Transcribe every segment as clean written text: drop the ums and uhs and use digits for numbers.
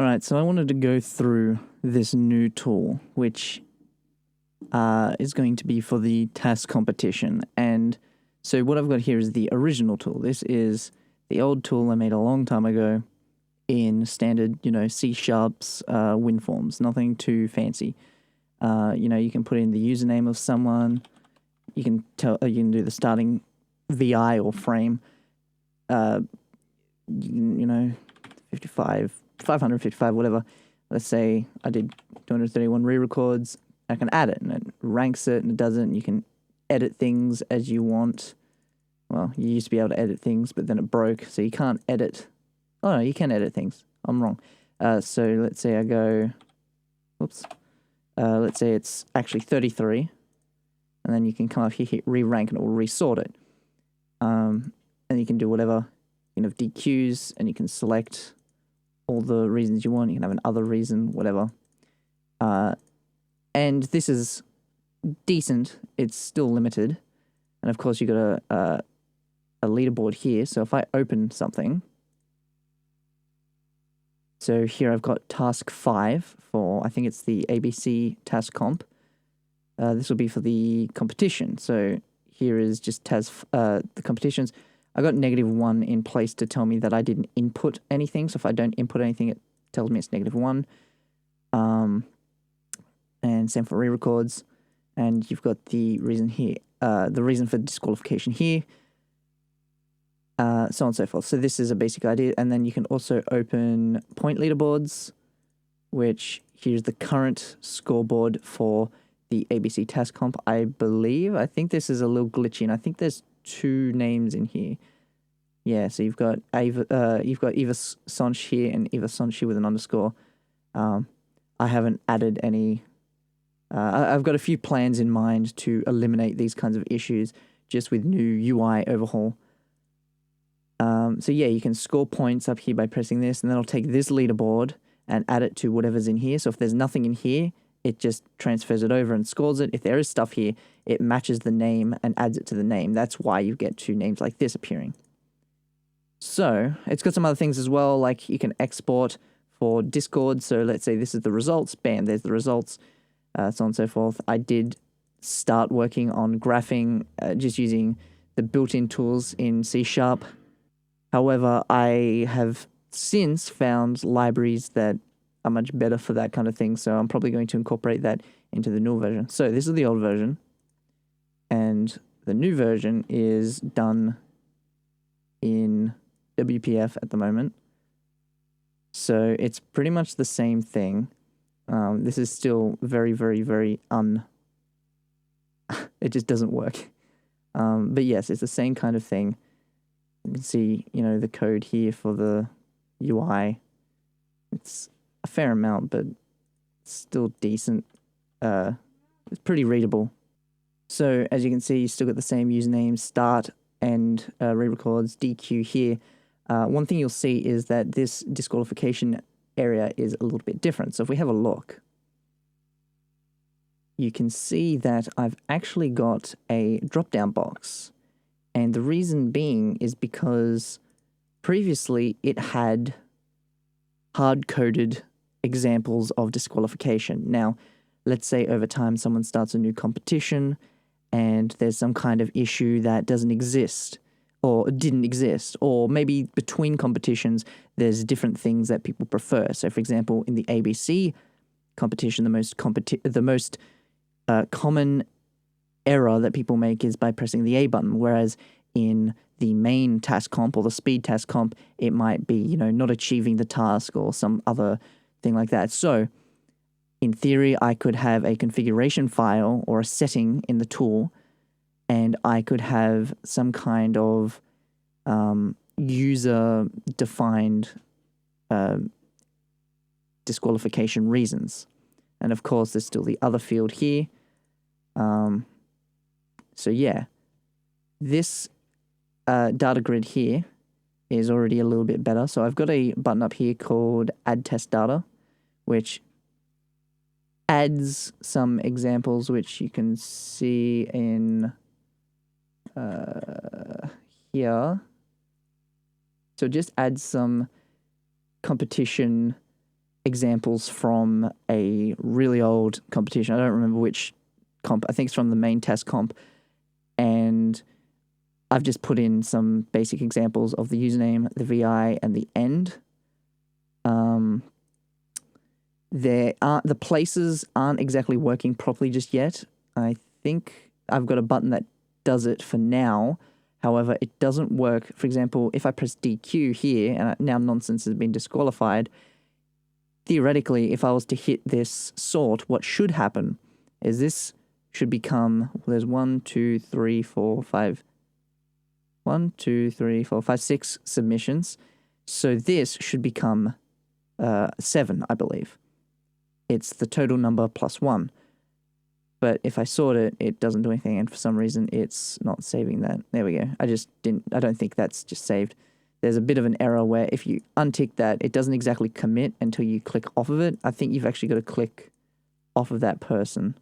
Alright, so I wanted to go through this new tool, which is going to be for the TAS competition. And so what I've got here is the original tool. This is the old tool I made a long time ago in standard, C Sharp's WinForms. Nothing too fancy. You can put in the username of someone. You can you can do the starting VI or frame. 555, whatever. Let's say I did 231 re-records. I can add it, and it ranks it, and it does it, and you can edit things as you want. Well, you used to be able to edit things, but then it broke, so you can't edit. Oh, no, you can edit things. I'm wrong. So let's say I go, whoops. Let's say it's actually 33, and then you can come up here, hit re-rank, and it will resort it. And you can do whatever. You can have DQs, and you can select all the reasons you want. You can have an other reason, whatever. And this is decent. It's still limited. And of course, you got a leaderboard here. So if I open something, so here I've got task 5 for, I think it's the ABC TASComp. This will be for the competition. So here is just the competitions. I got -1 in place to tell me that I didn't input anything. So if I don't input anything, it tells me it's -1. And same for re-records. And you've got the reason here, the reason for disqualification here, so on and so forth. So this is a basic idea. And then you can also open point leaderboards, which here's the current scoreboard for the ABC TASComp, I believe. I think this is a little glitchy, and I think there's 2 names in here. Yeah, so you've got Eva Sonch here and Eva Sonch here with an underscore. I haven't added any. I've got a few plans in mind to eliminate these kinds of issues just with new UI overhaul. So yeah, you can score points up here by pressing this, and then I'll take this leaderboard and add it to whatever's in here. So if there's nothing in here, it just transfers it over and scores it. If there is stuff here, it matches the name and adds it to the name. That's why you get 2 names like this appearing. So it's got some other things as well, like you can export for Discord. So let's say this is the results. Bam, there's the results, so on and so forth. I did start working on graphing just using the built-in tools in C Sharp. However, I have since found libraries that are much better for that kind of thing, so I'm probably going to incorporate that into the new version. So this is the old version, and the new version is done in WPF at the moment. So it's pretty much the same thing. This is still very, very, very it just doesn't work. But yes, it's the same kind of thing. You can see, the code here for the UI. It's a fair amount, but it's still decent. It's pretty readable. So as you can see, you still got the same username, start, and re-records, DQ here. One thing you'll see is that this disqualification area is a little bit different. So if we have a look, you can see that I've actually got a drop-down box. And the reason being is because previously it had hard-coded examples of disqualification. Now, let's say over time someone starts a new competition and there's some kind of issue that doesn't exist or didn't exist, or maybe between competitions there's different things that people prefer. So for example, in the ABC competition, the most common error that people make is by pressing the A button, whereas in the main TASComp or the speed TASComp, it might be, not achieving the task or some other thing like that. So in theory, I could have a configuration file or a setting in the tool, and I could have some kind of user-defined disqualification reasons. And of course, there's still the other field here. So yeah, this data grid here is already a little bit better. So I've got a button up here called Add Test Data, which adds some examples which you can see in here. So it just adds some competition examples from a really old competition. I don't remember which comp. I think it's from the main TASComp. And I've just put in some basic examples of the username, the VI, and the end. The places aren't exactly working properly just yet. I think I've got a button that does it for now. However, it doesn't work. For example, if I press DQ here, and now nonsense has been disqualified, theoretically, if I was to hit this sort, what should happen is this should become, there's 6 submissions. So this should become 7, I believe. It's the total number plus 1. But if I sort it, it doesn't do anything, and for some reason it's not saving that. There we go. I don't think that's just saved. There's a bit of an error where if you untick that, it doesn't exactly commit until you click off of it. I think you've actually got to click off of that person.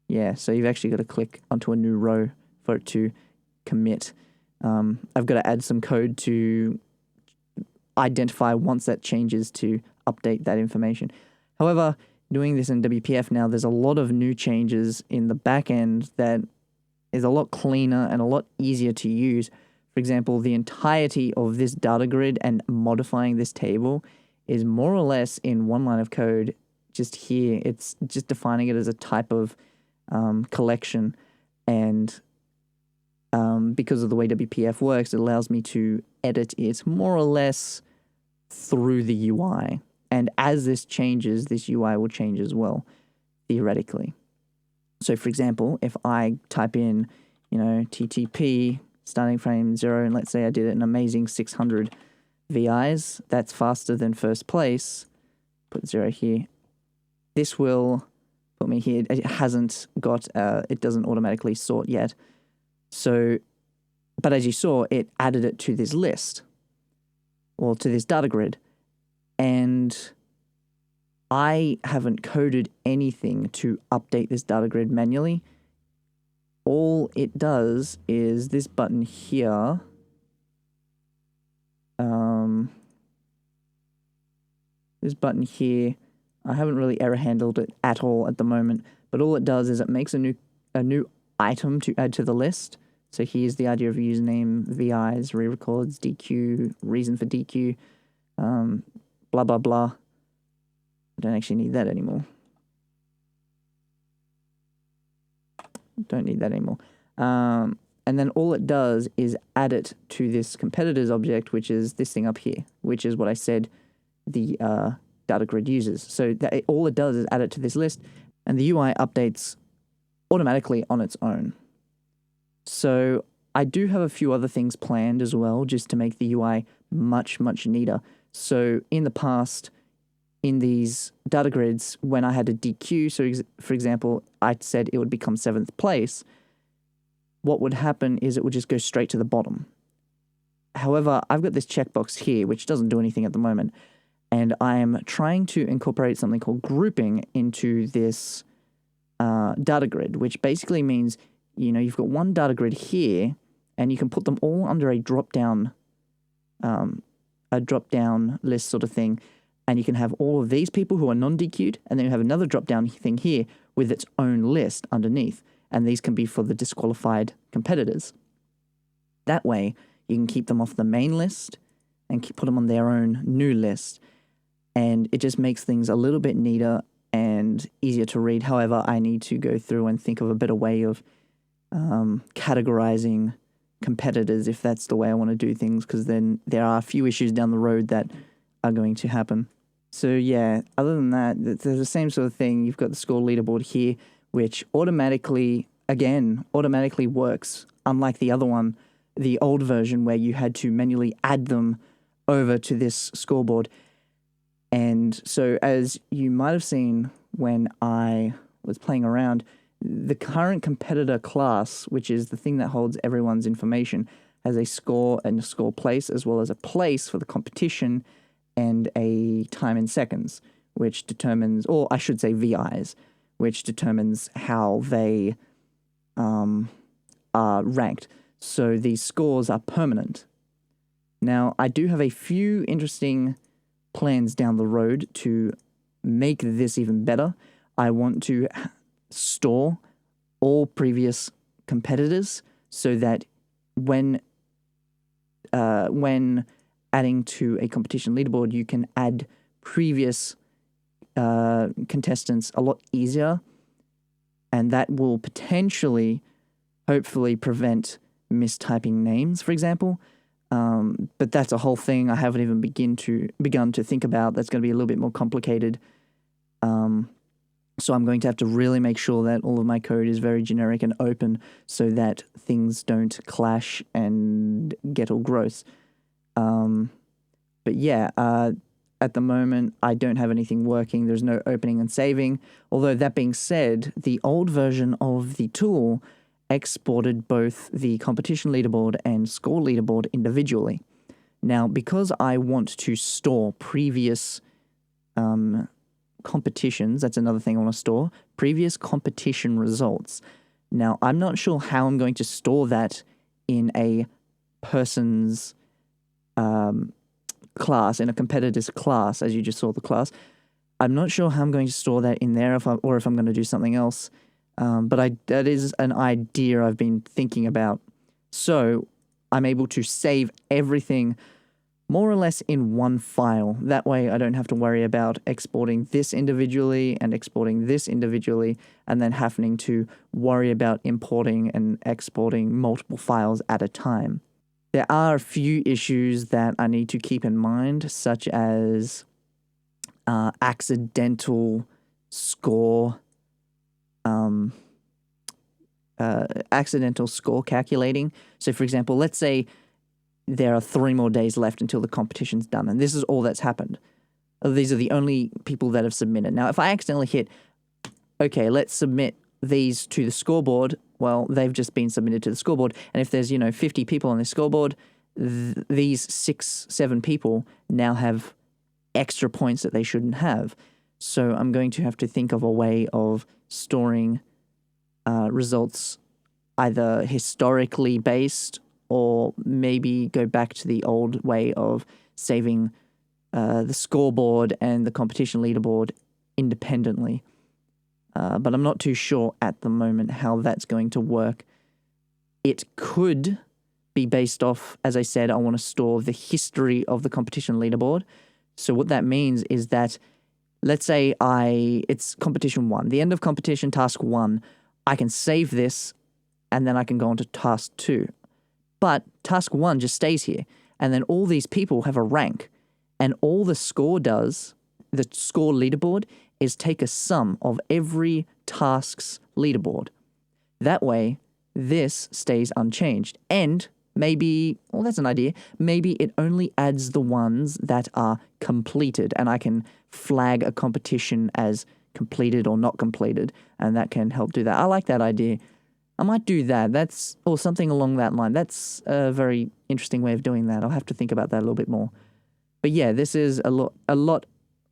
Yeah, so you've actually got to click onto a new row for it to commit. I've got to add some code to identify once that changes to update that information. However, doing this in WPF now, there's a lot of new changes in the back end that is a lot cleaner and a lot easier to use. For example, the entirety of this data grid and modifying this table is more or less in one line of code just here. It's just defining it as a type of collection, and because of the way WPF works, it allows me to edit it more or less through the UI. And as this changes, this UI will change as well, theoretically. So, for example, if I type in, TTP, starting frame 0, and let's say I did an amazing 600 VIs, that's faster than first place, put 0 here. This will put me here. It hasn't got, it doesn't automatically sort yet. So, but as you saw, it added it to this list, or to this data grid. And I haven't coded anything to update this data grid manually. All it does is this button here. This button here, I haven't really error handled it at all at the moment, but all it does is it makes a new item to add to the list. So here's the idea of username, VIs, re-records, DQ, reason for DQ, blah, blah, blah. I don't actually need that anymore. Don't need that anymore. And then all it does is add it to this competitors object, which is this thing up here, which is what I said the data grid uses. So all it does is add it to this list, and the UI updates automatically on its own. So I do have a few other things planned as well, just to make the UI much, much neater. So in the past, in these data grids, when I had a DQ, so for example, I said it would become 7th place, what would happen is it would just go straight to the bottom. However, I've got this checkbox here, which doesn't do anything at the moment, and I am trying to incorporate something called grouping into this data grid, which basically means, you've got one data grid here, and you can put them all under a drop-down list sort of thing, and you can have all of these people who are non-DQ'd, and then you have another drop-down thing here with its own list underneath, and these can be for the disqualified competitors. That way, you can keep them off the main list and put them on their own new list, and it just makes things a little bit neater and easier to read. However, I need to go through and think of a better way of categorizing competitors if that's the way I want to do things, because then there are a few issues down the road that are going to happen. So yeah, other than that, there's the same sort of thing. You've got the score leaderboard here, which automatically works, unlike the other one, the old version where you had to manually add them over to this scoreboard. And so as you might have seen when I was playing around, the current competitor class, which is the thing that holds everyone's information, has a score and a score place, as well as a place for the competition and a time in seconds, which determines, or I should say VIs, which determines how they are ranked. So these scores are permanent. Now, I do have a few interesting plans down the road to make this even better. I want to store all previous competitors so that when adding to a competition leaderboard, you can add previous contestants a lot easier, and that will potentially, hopefully, prevent mistyping names, for example. But that's a whole thing I haven't even begun to think about. That's going to be a little bit more complicated. So I'm going to have to really make sure that all of my code is very generic and open so that things don't clash and get all gross. But yeah, at the moment, I don't have anything working. There's no opening and saving. Although that being said, the old version of the tool exported both the competition leaderboard and score leaderboard individually. Now, because I want to store previous competitions, that's another thing I want to store, previous competition results. Now, I'm not sure how I'm going to store that in a person's class, in a competitor's class, as you just saw the class. I'm not sure how I'm going to store that in there, if I'm going to do something else. But that is an idea I've been thinking about. So I'm able to save everything more or less in one file. That way I don't have to worry about exporting this individually and exporting this individually, and then having to worry about importing and exporting multiple files at a time. There are a few issues that I need to keep in mind, such as accidental score calculating. So, for example, let's say there are 3 more days left until the competition's done, and this is all that's happened. These are the only people that have submitted. Now, if I accidentally hit, okay, let's submit these to the scoreboard, well, they've just been submitted to the scoreboard. And if there's, 50 people on this scoreboard, these 6-7 people now have extra points that they shouldn't have. So I'm going to have to think of a way of storing results either historically based, or maybe go back to the old way of saving the scoreboard and the competition leaderboard independently. But I'm not too sure at the moment how that's going to work. It could be based off, as I said, I want to store the history of the competition leaderboard. So what that means is that, let's say it's competition 1, the end of competition task 1, I can save this and then I can go on to task 2. But task 1 just stays here, and then all these people have a rank, and all the score does, the score leaderboard, is take a sum of every task's leaderboard. That way, this stays unchanged. And maybe, well, that's an idea, maybe it only adds the ones that are completed, and I can flag a competition as completed or not completed, and that can help do that. I like that idea. I might do that. Or something along that line. That's a very interesting way of doing that. I'll have to think about that a little bit more. But yeah, this is a lot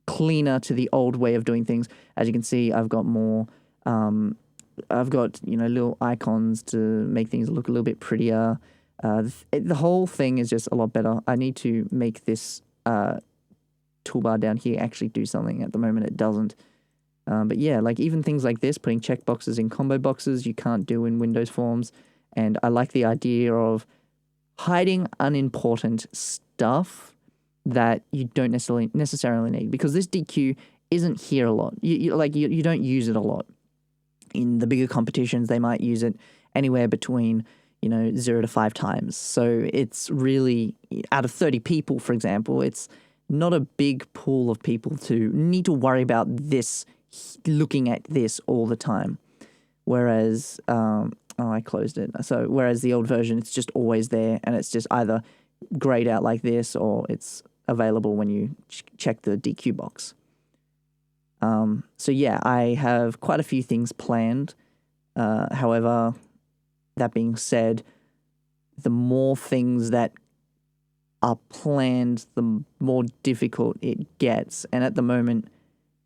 cleaner to the old way of doing things. As you can see, I've got more, I've got, little icons to make things look a little bit prettier. The whole thing is just a lot better. I need to make this toolbar down here actually do something. At the moment, it doesn't. But yeah, like even things like this, putting checkboxes in combo boxes, you can't do in Windows Forms. And I like the idea of hiding unimportant stuff that you don't necessarily need, because this DQ isn't here a lot. You don't use it a lot. In the bigger competitions, they might use it anywhere between 0 to 5 times. So it's really, out of 30 people, for example, it's not a big pool of people to need to worry about this, looking at this all the time. Whereas, I closed it. So whereas the old version, it's just always there, and it's just either grayed out like this, or it's available when you check the DQ box. So yeah, I have quite a few things planned. However, that being said, the more things that are planned, the more difficult it gets. And at the moment,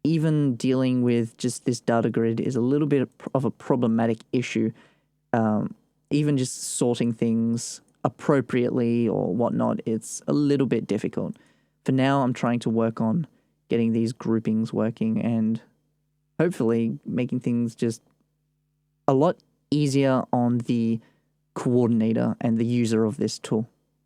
even dealing with just this data grid is a little bit of a problematic issue. Even just sorting things appropriately or whatnot, it's a little bit difficult. for now, I'm trying to work on getting these groupings working and hopefully making things just a lot easier on the coordinator and the user of this tool.